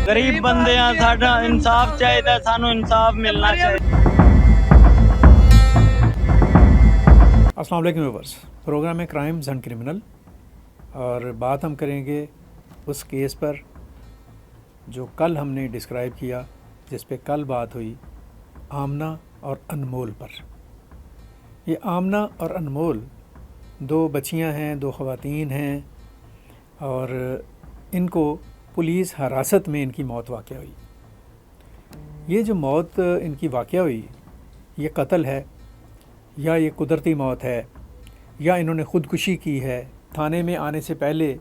गरीब बंदे हैं, साडा इंसाफ चाहिए, सानू इंसाफ मिलना चाहिए। अस्सलाम वालेकुम व्यूअर्स, प्रोग्राम है क्राइम्स एंड क्रिमिनल और बात हम करेंगे उस केस पर जो कल हमने डिस्क्राइब किया, जिस पे कल बात हुई आमना और अनमोल पर। ये आमना और अनमोल दो बच्चियां हैं, दो ख़वातीन हैं और इनको पुलिस हिरासत में इनकी मौत वाक़या हुई। ये जो मौत इनकी वाक़या हुई, ये कत्ल है या ये कुदरती मौत है या इन्होंने ख़ुदकुशी की है। थाने में आने से पहले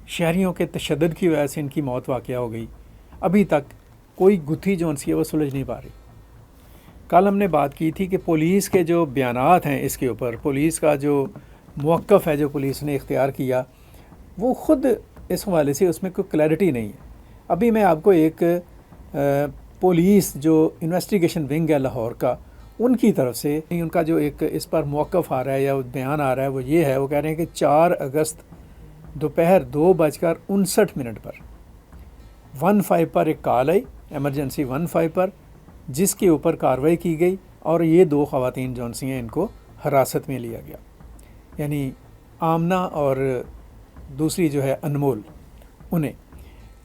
शहरियों के तशद्दुद की वजह से इनकी मौत वाक़या हो गई। अभी तक कोई गुत्थी जो सी है वो सुलझ नहीं पा रही। कल हमने बात की थी कि पुलिस के जो बयानात हैं इसके ऊपर, पुलिस का जो मौक़िफ़ है जो पुलिस ने इख्तियार किया, वो ख़ुद इस हवाले से उसमें कोई क्लैरिटी नहीं है। अभी मैं आपको एक पुलिस जो इन्वेस्टिगेशन विंग है लाहौर का, उनकी तरफ से उनका जो एक इस पर मौक़िफ़ आ रहा है या बयान आ रहा है वो ये है, वो कह रहे हैं कि 4 अगस्त दोपहर 2:59 पर 15 पर एक कॉल आई, एमरजेंसी 15 पर, जिसके ऊपर कार्रवाई की गई और ये दो ख़वातीन जौन सी हैं इनको हिरासत में लिया गया, यानी आमना और दूसरी जो है अनमोल। उन्हें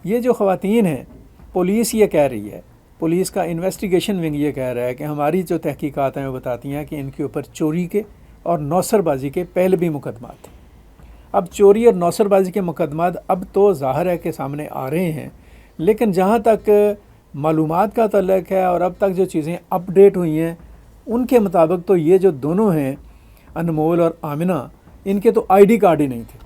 ये जो ख़वातीन हैं, पुलिस ये कह रही है, पुलिस का इन्वेस्टिगेशन विंग ये कह रहा है कि हमारी जो तहकीकात हैं वो बताती हैं कि इनके ऊपर चोरी के और नौसरबाजी के पहले भी मुकदमात थे। अब चोरी और नौसरबाजी के मुकदमात अब तो ज़ाहिर है कि सामने आ रहे हैं, लेकिन जहाँ तक मालूमात का तल्लुक़ है और अब तक जो चीज़ें अपडेट हुई हैं उनके मुताबिक तो ये जो दोनों हैं अनमोल और आमिना, इनके तो आईडी कार्ड ही नहीं थे,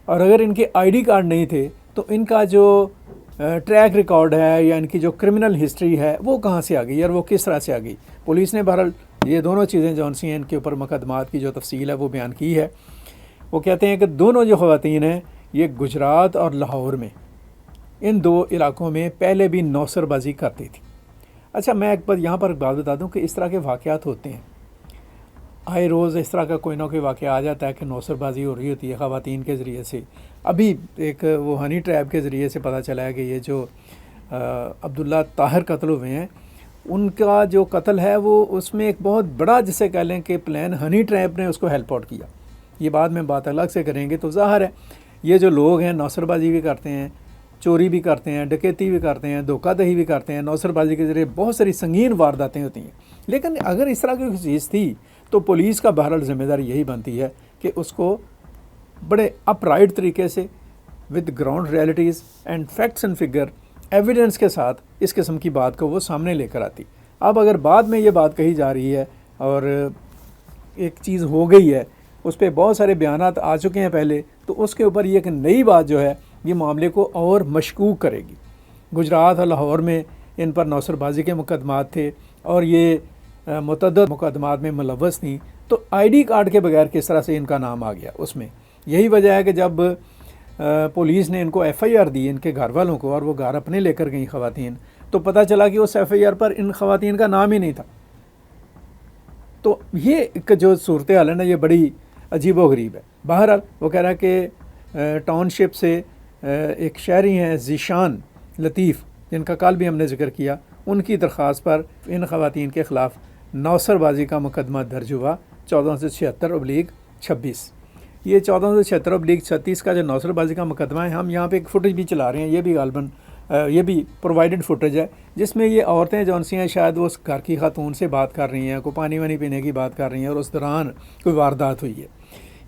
और अगर इनके आईडी कार्ड नहीं थे तो इनका जो ट्रैक रिकॉर्ड है या इनकी जो क्रिमिनल हिस्ट्री है वो कहाँ से आ गई और वो किस तरह से आ गई। पुलिस ने बहरहाल ये दोनों चीज़ें जौन सी हैं इनके ऊपर मुकदमात की जो तफसील है वो बयान की है। वो कहते हैं कि दोनों जो ख़वातीन हैं ये गुजरात और लाहौर में, इन दो इलाकों में पहले भी नौसरबाजी करती थी। अच्छा, मैं एक बार यहाँ पर बात बता दूँ कि इस तरह के वाक़यात होते हैं, आए रोज़ इस तरह का कोई ना कोई वाक़या आ जाता है कि नौसरबाजी हो रही होती है ख़वातीन के ज़रिए से। अभी एक वो हनी ट्रैप के ज़रिए से पता चला है कि ये जो अब्दुल्ला ताहिर कत्ल हुए हैं, उनका जो कत्ल है वो उसमें एक बहुत बड़ा, जिसे कह लें कि प्लान हनी ट्रैप ने उसको हेल्प आउट किया। ये बाद में बात अलग से करेंगे। तो ज़ाहिर है ये जो लोग हैं नौसरबाजी भी करते हैं, चोरी भी करते हैं, डकैती भी करते हैं, धोखाधड़ी भी करते हैं, नौसरबाजी के ज़रिए बहुत सारी संगीन वारदातें होती हैं। लेकिन अगर इस तरह की चीज़ थी तो पुलिस का बहरहाल ज़िम्मेदारी यही बनती है कि उसको बड़े अपराइट तरीके से with ground realities and facts and figure evidence के साथ इस किस्म की बात को वो सामने लेकर आती। अब अगर बाद में ये बात कही जा रही है और एक चीज़ हो गई है, उस पर बहुत सारे बयानात आ चुके हैं पहले, तो उसके ऊपर ये एक नई बात जो है ये मामले को और मशकूक करेगी। गुजरात और लाहौर में इन पर नौसरबाजी के मुकदमात थे और ये मुतअद्दिद मुकदमात में मुलव्वस थी, तो आईडी कार्ड के बगैर किस तरह से इनका नाम आ गया उसमें। यही वजह है कि जब पुलिस ने इनको एफआईआर दी इनके घर वालों को और वो घर अपने लेकर गई ख़वातीन, तो पता चला कि उस एफआईआर पर इन ख़वातीन का नाम ही नहीं था। तो ये एक जो सूरत हाल है ना, ये बड़ी अजीब व गरीब है। बहरहाल वो कह रहा है कि टाउनशिप से एक शहरी हैं ज़ीशान लतीफ़, जिनका कल भी हमने जिक्र किया, उनकी दरख्वास्त पर इन ख़वातीन के ख़िलाफ़ नौसरबाजी का मुकदमा दर्ज हुआ 1476/26। ये 1476/36 का जो नौसरबाजी का मुकदमा है, हम यहाँ पे एक फुटेज भी चला रहे हैं, ये भी गालबन ये भी प्रोवाइडेड फुटेज है, जिसमें ये औरतें जौन सी हैं शायद वो उस घर की खातून से बात कर रही हैं, कोई पानी वानी पीने की बात कर रही हैं और उस दौरान कोई वारदात हुई है।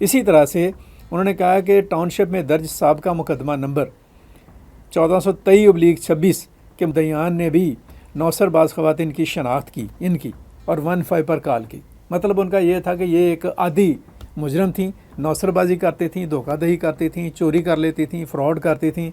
इसी तरह से उन्होंने कहा कि टाउनशिप में दर्ज साबका मुकदमा नंबर 1423/26 के मुद्दईयान ने भी नौसरबाज ख़वातीन की शनाख्त की इनकी और 15 पर कॉल की। मतलब उनका ये था कि ये एक आदी मुजरम थी, नौसरबाजी करती थी, धोखाधड़ी करती थी, चोरी कर लेती थी, फ्रॉड करती थी,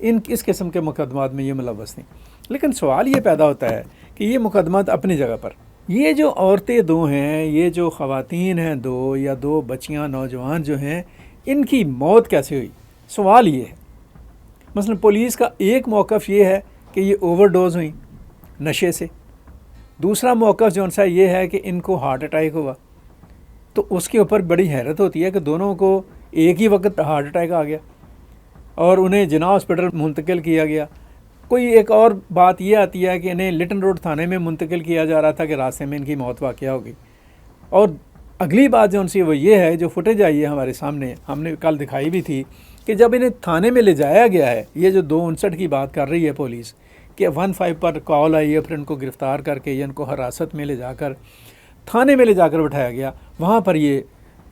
इस किस्म के मुकदमात में ये मुलव्वस थी। लेकिन सवाल ये पैदा होता है कि ये मुकदमात अपनी जगह पर, ये जो औरतें दो हैं, ये जो ख़वातीन हैं दो या दो बच्चियाँ नौजवान जो हैं, इनकी मौत कैसे हुई, सवाल ये है। मसलन पुलिस का एक मौक़िफ़ ये है कि ये ओवरडोज़ हुई नशे से, दूसरा मौक़िफ़ जो सा ये है कि इनको हार्ट अटैक हुआ। तो उसके ऊपर बड़ी हैरत होती है कि दोनों को एक ही वक्त हार्ट अटैक आ गया और उन्हें जिना हॉस्पिटल मुंतकिल किया गया। کوئی ایک اور بات یہ آتی ہے کہ انہیں لٹن روڈ تھانے میں منتقل کیا جا رہا تھا کہ راستے میں ان کی موت واقع ہوگی. اور اگلی بات جو ان سے وہ یہ ہے، جو فوٹیج آئی ہے ہمارے سامنے، ہم نے کل دکھائی بھی تھی، کہ جب انہیں تھانے میں لے جایا گیا ہے، یہ جو 259 کی بات کر رہی ہے پولیس کہ 15 پر کال آئی ہے، پھر ان کو گرفتار کر کے یا ان کو حراست میں لے جا کر تھانے میں لے جا کر بٹھایا گیا، وہاں پر یہ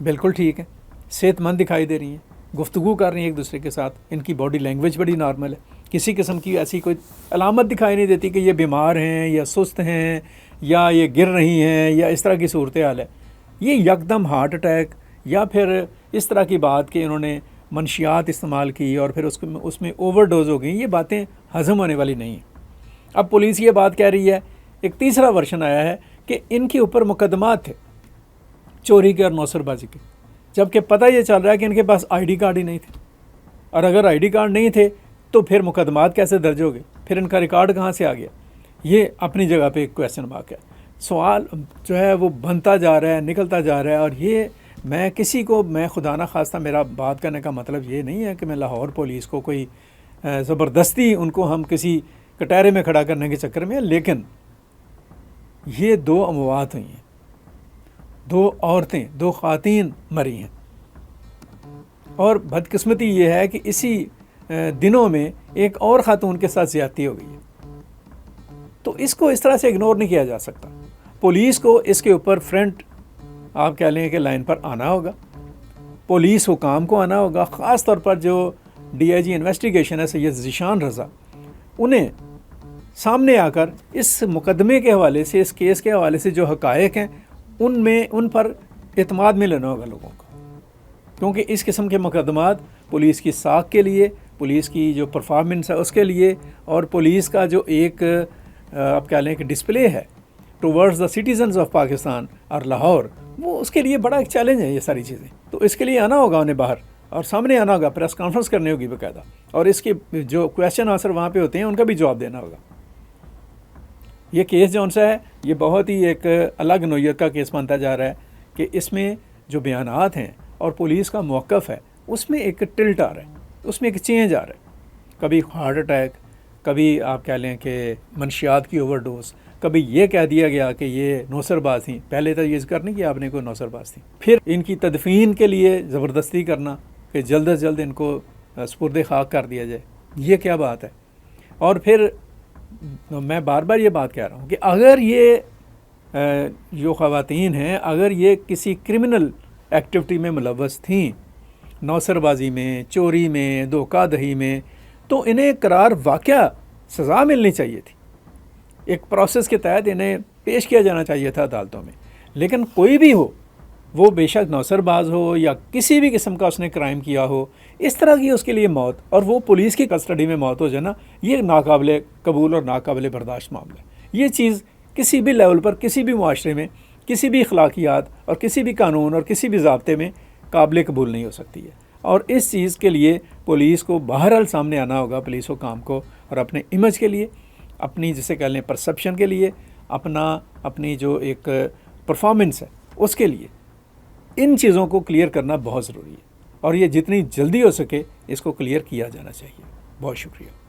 بالکل ٹھیک ہے، صحت مند دکھائی دے رہی ہیں، گفتگو کر رہی ہیں ایک دوسرے کے ساتھ، ان کی باڈی لینگویج بڑی نارمل ہے، کسی قسم کی ایسی کوئی علامت دکھائی نہیں دیتی کہ یہ بیمار ہیں یا سست ہیں یا یہ گر رہی ہیں یا اس طرح کی صورتحال ہے. یہ یکدم ہارٹ اٹیک یا پھر اس طرح کی بات کہ انہوں نے منشیات استعمال کی اور پھر اس میں اوور ڈوز ہو گئی، یہ باتیں ہضم ہونے والی نہیں ہیں. اب پولیس یہ بات کہہ رہی ہے، ایک تیسرا ورژن آیا ہے کہ ان کے اوپر مقدمات تھے چوری کے اور نوسر بازی کے، جبکہ پتہ یہ چل رہا ہے کہ ان کے پاس آئی ڈی کارڈ ہی نہیں تھے، اور اگر آئی ڈی کارڈ نہیں تھے تو پھر مقدمات کیسے درج ہو گئے، پھر ان کا ریکارڈ کہاں سے آ گیا. یہ اپنی جگہ پہ ایک کویسچن مارک ہے. سوال جو ہے وہ بنتا جا رہا ہے، نکلتا جا رہا ہے. اور یہ میں خدا نہ خواستہ، میرا بات کرنے کا مطلب یہ نہیں ہے کہ میں لاہور پولیس کو کوئی زبردستی ان کو ہم کسی کٹہرے میں کھڑا کرنے کے چکر میں، لیکن یہ 2 اموات ہوئی ہیں، 2 عورتیں، 2 خواتین مری ہیں. اور بدقسمتی یہ ہے کہ اسی دنوں میں ایک اور خاتون کے ساتھ زیادتی ہو گئی ہے. تو اس کو اس طرح سے اگنور نہیں کیا جا سکتا. پولیس کو اس کے اوپر فرنٹ آپ کہہ لیں کہ لائن پر آنا ہوگا، پولیس حکام کو آنا ہوگا، خاص طور پر جو ڈی آئی جی انویسٹیگیشن ہے سید ذیشان رضا، انہیں سامنے آ کر اس مقدمے کے حوالے سے، اس کیس کے حوالے سے جو حقائق ہیں ان پر اعتماد میں لینا ہوگا لوگوں کو. کیونکہ اس قسم کے مقدمات پولیس کی ساکھ کے لیے، پولیس کی جو پرفارمنس ہے اس کے لیے، اور پولیس کا جو ایک آپ کہہ لیں کہ ڈسپلے ہے towards the citizens of Pakistan اور لاہور، وہ اس کے لیے بڑا ایک چیلنج ہے یہ ساری چیزیں. تو اس کے لیے آنا ہوگا انہیں باہر اور سامنے آنا ہوگا، پریس کانفرنس کرنی ہوگی باقاعدہ، اور اس کے جو کویشچن آنسر وہاں پہ ہوتے ہیں ان کا بھی جواب دینا ہوگا. یہ کیس جو ان سے ہے یہ بہت ہی ایک الگ نوعیت کا کیس بنتا جا رہا ہے کہ اس میں جو بیانات ہیں اور پولیس کا موقف ہے اس میں ایک ٹلٹ آ رہا ہے، اس میں ایک چینج آ رہا ہے. کبھی ہارٹ اٹیک، کبھی آپ کہہ لیں کہ منشیات کی اوور ڈوز، کبھی یہ کہہ دیا گیا کہ یہ نوسر باز تھیں، پہلے تو یہ ذکر نہیں کہ آپ نے کوئی نوسر باز تھیں. پھر ان کی تدفین کے لیے زبردستی کرنا کہ جلد از جلد ان کو سپرد خاک کر دیا جائے، یہ کیا بات ہے. اور پھر میں بار بار یہ بات کہہ رہا ہوں کہ اگر یہ جو خواتین ہیں اگر یہ کسی کرمنل ایکٹیویٹی میں ملوث تھیں، نوسر بازی میں، چوری میں، دھوکہ دہی میں، تو انہیں قرار واقعہ سزا ملنی چاہیے تھی، ایک پروسیس کے تحت انہیں پیش کیا جانا چاہیے تھا عدالتوں میں. لیکن کوئی بھی ہو، وہ بے شک نوسر باز ہو یا کسی بھی قسم کا اس نے کرائم کیا ہو، اس طرح کی اس کے لیے موت اور وہ پولیس کی کسٹڈی میں موت ہو جانا، یہ ناقابل قبول اور ناقابل برداشت معاملہ ہے. یہ چیز کسی بھی لیول پر، کسی بھی معاشرے میں، کسی بھی اخلاقیات اور کسی بھی قانون اور کسی بھی ضابطے میں قابل قبول نہیں ہو سکتی ہے. اور اس چیز کے لیے پولیس کو بہرحال سامنے آنا ہوگا، پولیس حکام کو، اور اپنے امیج کے لیے، اپنی جسے کہہ لیں پرسیپشن کے لیے، اپنی جو ایک پرفارمنس ہے اس کے لیے ان چیزوں کو کلیئر کرنا بہت ضروری ہے. اور یہ جتنی جلدی ہو سکے اس کو کلیئر کیا جانا چاہیے. بہت شکریہ.